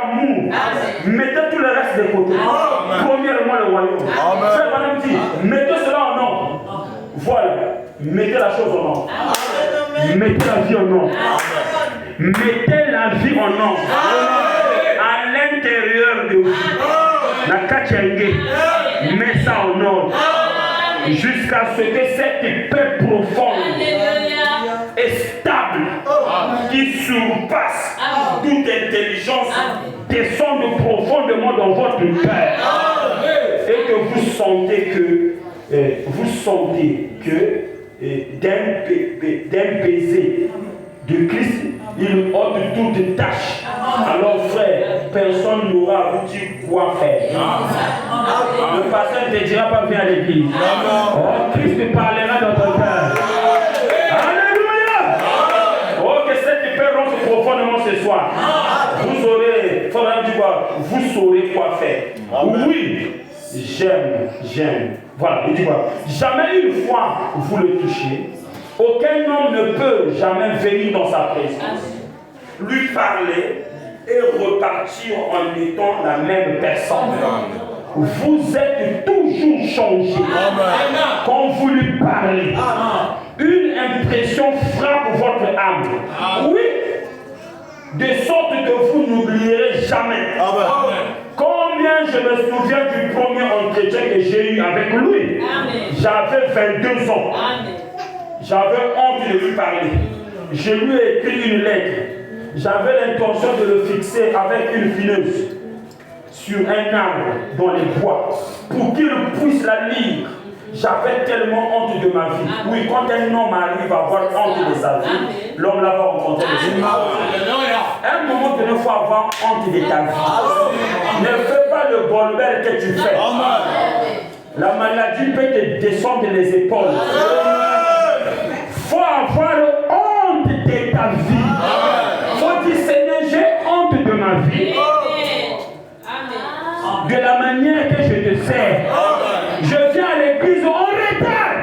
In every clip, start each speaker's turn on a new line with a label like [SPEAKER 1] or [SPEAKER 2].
[SPEAKER 1] l'amour. Mettez tout le reste de côté. Premièrement, le royaume. Frère Branham dit, mettez cela en ordre. Voilà. Mettez la chose en ordre. Mettez la vie en ordre. Mettez la vie en ordre. À l'intérieur de vous. La Kachenge. Mets ça en ordre. Jusqu'à ce que cette paix profonde et stable qui surpasse toute intelligence descende profondément dans votre cœur et que vous sentez que d'un baiser de Christ il ôte toute tâche. Alors frère, personne n'aura à vous dire quoi faire. Le pasteur ne te dira pas viens à l'église. Oh, Christ parlera dans ton cœur. Alléluia. Oh, que cette paix rentre profondément ce soir. Vous aurez, faudra dire quoi? Vous saurez quoi faire. Oui, j'aime. Voilà, il dit quoi? Jamais une fois vous le touchez. Aucun homme ne peut jamais venir dans sa présence, lui parler et repartir en étant la même personne. Vous êtes toujours changé quand vous lui parlez. Une impression frappe votre âme. Oui, de sorte que vous n'oublierez jamais. Combien je me souviens du premier entretien que j'ai eu avec lui. J'avais 22 ans. J'avais honte de lui parler. Je lui ai écrit une lettre. J'avais l'intention de le fixer avec une fileuse sur un arbre dans les bois pour qu'il puisse la lire. J'avais tellement honte de ma vie. Oui, quand un homme arrive à avoir honte de sa vie, l'homme là va rencontrer le Seigneur. À un moment donné, il faut avoir honte de ta vie. Ne fais pas le bonheur que tu fais. La maladie peut te descendre les épaules. Il faut avoir honte de ta vie. Il faut dire, Seigneur, j'ai honte de ma vie. De la manière que je te sers. Je viens à l'église en retard.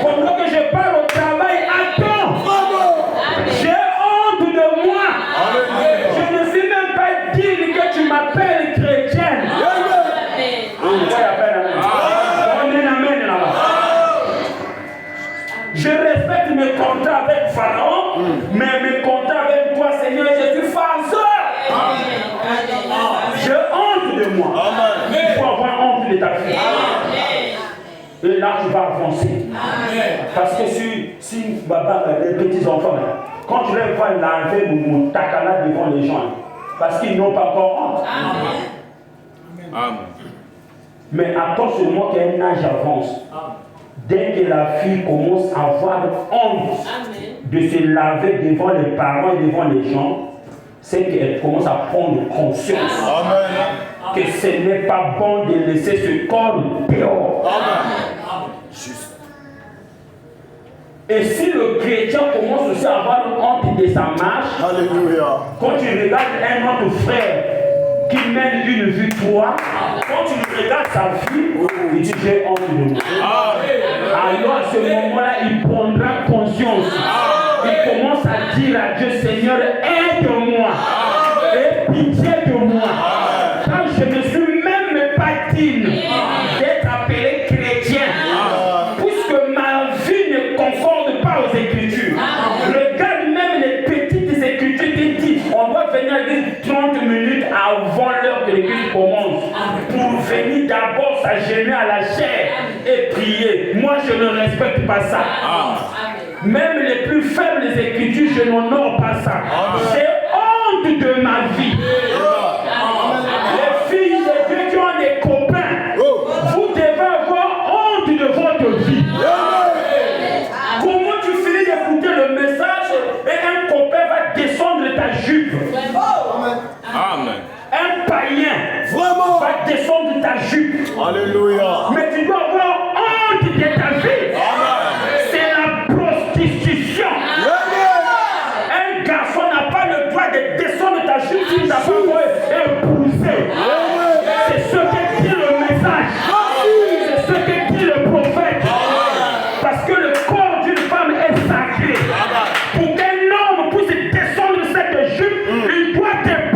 [SPEAKER 1] Pendant que je pars au travail, attends. J'ai honte de moi. Je ne suis même pas digne que tu m'appelles chrétienne. Je respecte mes contrats avec Pharaon, mais mes contrats avec toi, Seigneur, je suis farceur. J'ai honte de moi. Il faut avoir honte de ta vie. Et là, tu vas avancer. Parce que si les petits enfants, quand tu les vois laver mon takala devant les gens, parce qu'ils n'ont pas encore honte. Mais attends seulement qu'un âge avance. Dès que la fille commence à avoir honte de se laver devant les parents et devant les gens, c'est qu'elle commence à prendre conscience que ce n'est pas bon de laisser ce corps dehors. Et si le chrétien commence aussi à avoir honte de sa marche, quand tu regardes un autre frère qui mène une vie droite, quand tu regardes sa vie, il dit j'ai honte de moi. Alors à ce moment-là, il prendra conscience. Il commence à dire à Dieu, Seigneur, aide-moi et pitié de moi. Quand je ne suis même pas digne d'être appelé chrétien, puisque ma vie ne concorde pas aux Écritures. Regarde même les petites Écritures qui disent on doit venir à l'église 30 minutes avant l'heure que l'église commence pour venir d'abord s'agenouiller à la chair et prier. Moi, je ne respecte pas ça. Même les plus faibles Écritures, je n'honore pas ça. J'ai honte de ma vie. Les filles de Dieu qui ont des copains, vous devez avoir honte de votre vie. Comment tu finis d'écouter le message et un copain va descendre ta jupe? Un païen va descendre ta jupe.
[SPEAKER 2] Alléluia.
[SPEAKER 1] Mais tu dois avoir honte de ta vie. C'est la prostitution. Un garçon n'a pas le droit de descendre ta jupe s'il n'a pas épousé. C'est ce que dit le message. C'est ce que dit le prophète. Parce que le corps d'une femme est sacré. Pour qu'un homme puisse descendre cette jupe, il doit te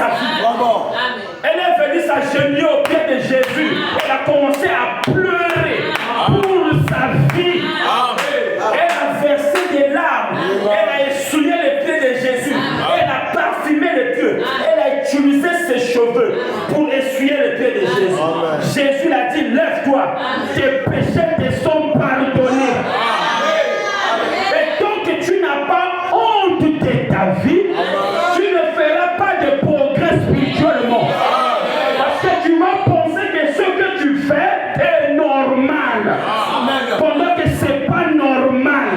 [SPEAKER 1] vie. Elle est venue s'agenouiller au pied de Jésus. Elle a commencé à pleurer pour sa vie. Elle a versé des larmes. Elle a essuyé les pieds de Jésus. Elle a parfumé les pieds. Elle a utilisé ses cheveux pour essuyer les pieds de Jésus. Jésus a dit, lève-toi. Tes péchés te sont pardonnés. Et tant que tu n'as pas honte de ta vie, tu ne feras pas de progrès spirituellement. Parce que tu vas penser que ce que tu fais est normal. Pendant que ce n'est pas normal.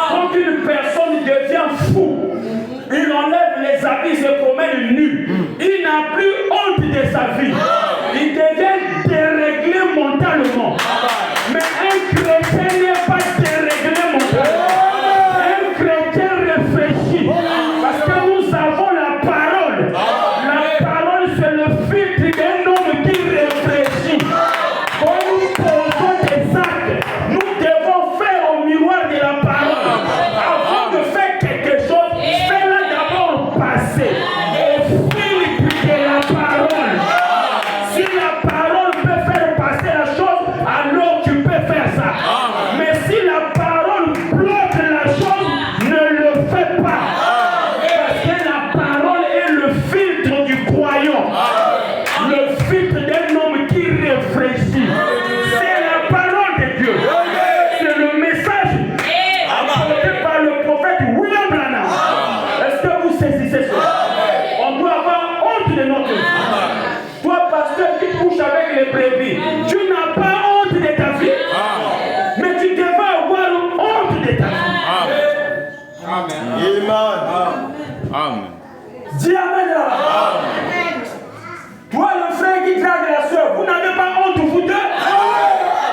[SPEAKER 1] Quand une personne devient fou, il enlève les habits, il se promène nu. Il n'a plus honte de sa vie. Il devient déréglé mentalement. Mais un chrétien n'est pas déréglé mentalement. Un chrétien réfléchit. Parce que nous avons la parole. La parole, c'est le filtre d'un homme qui réfléchit. Quand nous posons des actes, nous devons faire au miroir de la parole. Avant de faire quelque chose, fais-la d'abord passer. Au filtre de la parole. Si la parole peut faire passer la chose, alors tu peux faire ça. Mais si la parole bloque la chose, ne le fais pas. Parce que la parole est le filtre du croyant. Le filtre d'un homme qui réfléchit. C'est la parole de Dieu. C'est le message apporté par le prophète William Branham. Est-ce que vous saisissez cela? On doit avoir honte de notre vie. Toi, pasteur qui couche avec les brebis, tu n'as pas honte de ta vie. Mais tu devrais avoir honte de ta vie.
[SPEAKER 2] Amen.
[SPEAKER 1] Dis Amen là. Toi, le frère qui drague la soeur, vous n'avez pas honte, vous deux?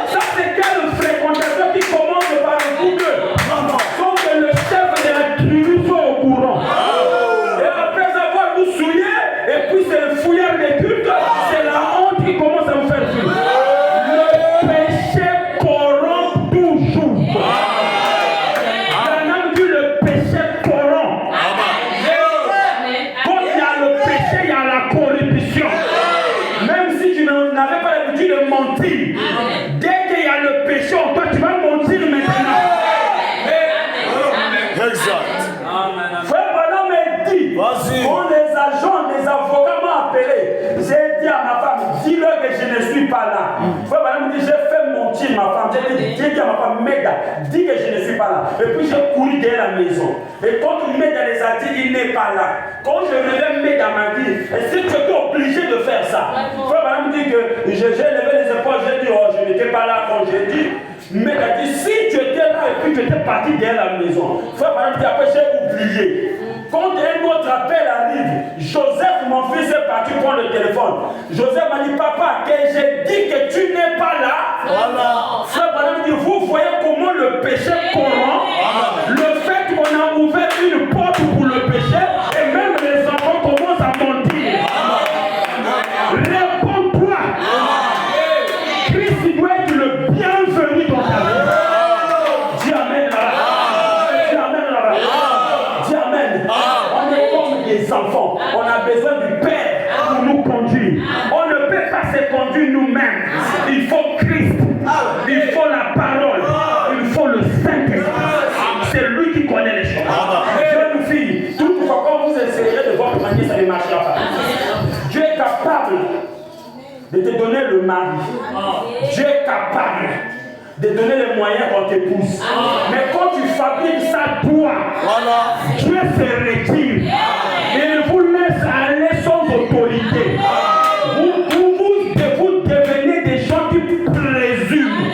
[SPEAKER 1] Ça, c'est quel fréquentateur qui commence par vous deux? Sans que le chef de la tribu soit au courant. Et après avoir vous souillé, et puis c'est le fouillard des cultes, c'est la honte qui commence à vous faire fuir. Le péché corrompt toujours. Branham dit le péché corrompt. Quand il y a le péché, il y a la corruption. Même si tu n'avais pas l'habitude de mentir, dès qu'il y a le péché en toi, tu vas mentir maintenant.
[SPEAKER 2] Exact.
[SPEAKER 1] Frère Branham m'a dit, quand les agents, les avocats m'ont appelé, j'ai dit à ma femme, dis-leur que je ne suis pas là. Frère Branham me dit, j'ai fait mentir ma femme. J'ai dit à ma femme, Meda, dis que je ne suis pas là. Et puis j'ai couru derrière la maison. Et quand Meda les a dit, il n'est pas là. Quand je reviens Meda m'a dit, est-ce que tu étais obligé de faire ça? Frère Branham me dit que j'ai levé les épaules, j'ai dit, oh, je n'étais pas là quand j'ai dit. Mais il a dit, si tu étais là et puis tu étais parti derrière la maison, frère Branham dit, après j'ai oublié. Quand un autre appel arrive, Joseph, mon fils, est parti prendre le téléphone. Joseph m'a dit, papa, que j'ai dit que tu n'es pas là. Frère Branham dit, vous voyez comment le péché corrompt. Le fait qu'on a ouvert une porte pour le péché, et même les enfants commencent à mentir. Réponds-toi. Christ doit être le bienvenu dans ta vie. Dis Amen là. Dis Amen là. Dis Amen. On est comme des enfants. On a besoin du Père pour nous conduire. On ne peut pas se conduire nous-mêmes. Il faut Christ. Il faut la parole. Il faut le Saint-Esprit. C'est lui qui connaît les choses. Jeune fille, toutefois, quand vous essayerez de votre manier, ça ne marchera pas. Dieu est capable de te donner le mari. Dieu est capable de donner les moyens qu'on t'épouse. Mais quand tu fabriques ça toi, Dieu se retire. Et il vous laisse aller sans autorité. Vous devenez des gens qui présument.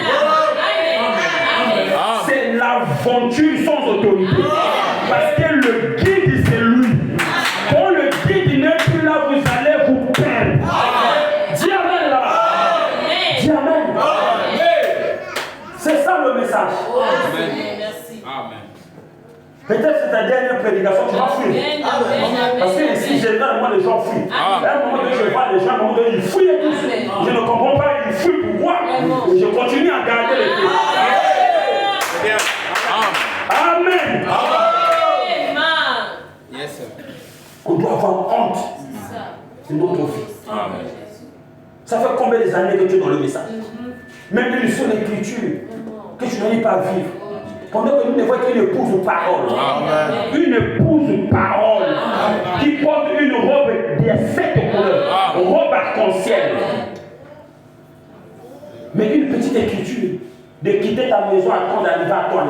[SPEAKER 1] C'est l'aventure sans autorité. Parce que le guide, c'est lui. Quand le guide n'est plus là, vous allez vous perdre. Dis Amen là. Dis Amen. C'est ça le message.
[SPEAKER 3] Amen.
[SPEAKER 1] Peut-être c'est ta dernière prédication, tu vas fuir. Parce que ici, généralement, les gens fuient. À un moment donné, je vois les gens, à un moment donné, ils fuient et tout. Je ne comprends pas, ils fuient pourquoi. Et je continue à garder les pieds. Amen.
[SPEAKER 3] Yes, sir.
[SPEAKER 1] On doit avoir honte de notre vie.
[SPEAKER 3] Amen.
[SPEAKER 1] Ça fait combien d'années que tu es dans le message? Même une seule écriture que tu n'arrives pas à vivre. Pendant que nous ne voyons qu'une épouse parole. Une épouse parole qui porte une robe de 7 couleurs, robe arc-en-ciel. Mais une petite écriture de quitter ta maison à temps d'arriver à toi,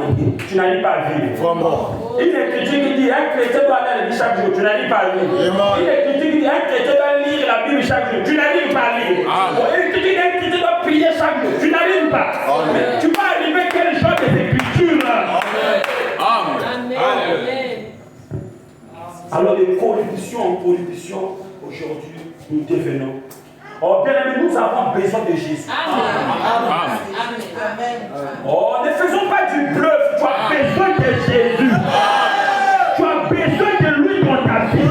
[SPEAKER 1] tu n'arrives pas à vivre.
[SPEAKER 2] Vraiment.
[SPEAKER 1] Une écriture qui dit un chrétien doit aller à l'église chaque jour, tu n'arrives pas à vivre. Une écriture qui dit un chrétien doit lire la Bible chaque jour, tu n'arrives pas à lire. Une écriture qui dit un chrétien doit prier chaque jour, tu n'arrives pas. Mais tu vas arriver quel genre d'écriture là?
[SPEAKER 3] Amen.
[SPEAKER 1] Alors de corruption en corruption, aujourd'hui, nous devenons. Oh bien aimé, nous avons besoin de Jésus.
[SPEAKER 3] Amen.
[SPEAKER 1] Oh, ne faisons pas du bluff, tu as besoin de Jésus. Tu as besoin de lui dans ta vie. Ne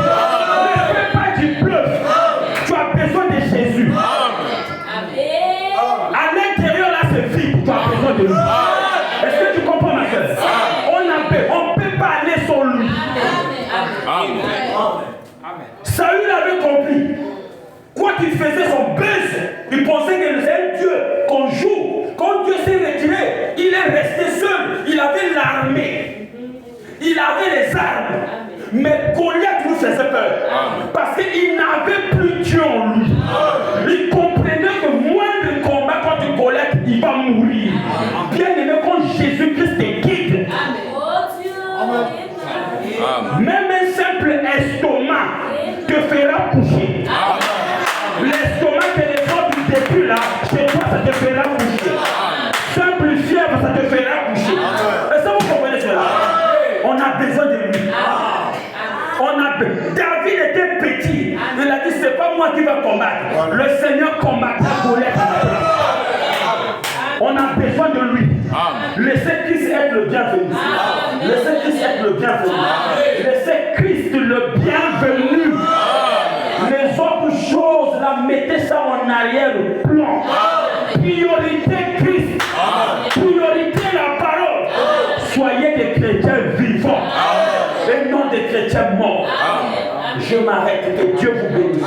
[SPEAKER 1] fais pas du bluff, tu as besoin de Jésus. À l'intérieur là c'est vide, tu as besoin de lui. Est-ce que tu comprends ma soeur? On ne peut pas aller sans lui. Saül avait compris. Quoi qu'il faisait son buzz, il pensait que c'est un Dieu qu'on joue. Quand Dieu s'est retiré, il est resté seul. Il avait l'armée. Il avait les armes. Mais Goliath lui faisait peur. Parce qu'il n'avait plus Dieu en lui. Il comprenait que moins de combat contre Goliath, il va mourir. Bien aimé, quand Jésus-Christ te guide, même un simple estomac te fera coucher. L'estomac que les autres depuis là, chez toi ça te fera coucher. Simple fièvre, ça te fera coucher. Est-ce que vous comprenez cela? On a besoin de lui. David était petit. Il a dit, c'est pas moi qui vais combattre. Le Seigneur combattra Goliath à ma place. On a besoin de lui. Laissez Christ être le bienvenu. Laissez Christ être le bienvenu. Laissez Christ le bienvenu. Les autres choses, là, mettez ça en arrière-plan. Priorité Christ. Priorité la parole. Soyez des chrétiens vivants et non des chrétiens morts. Je m'arrête, que Dieu vous bénisse.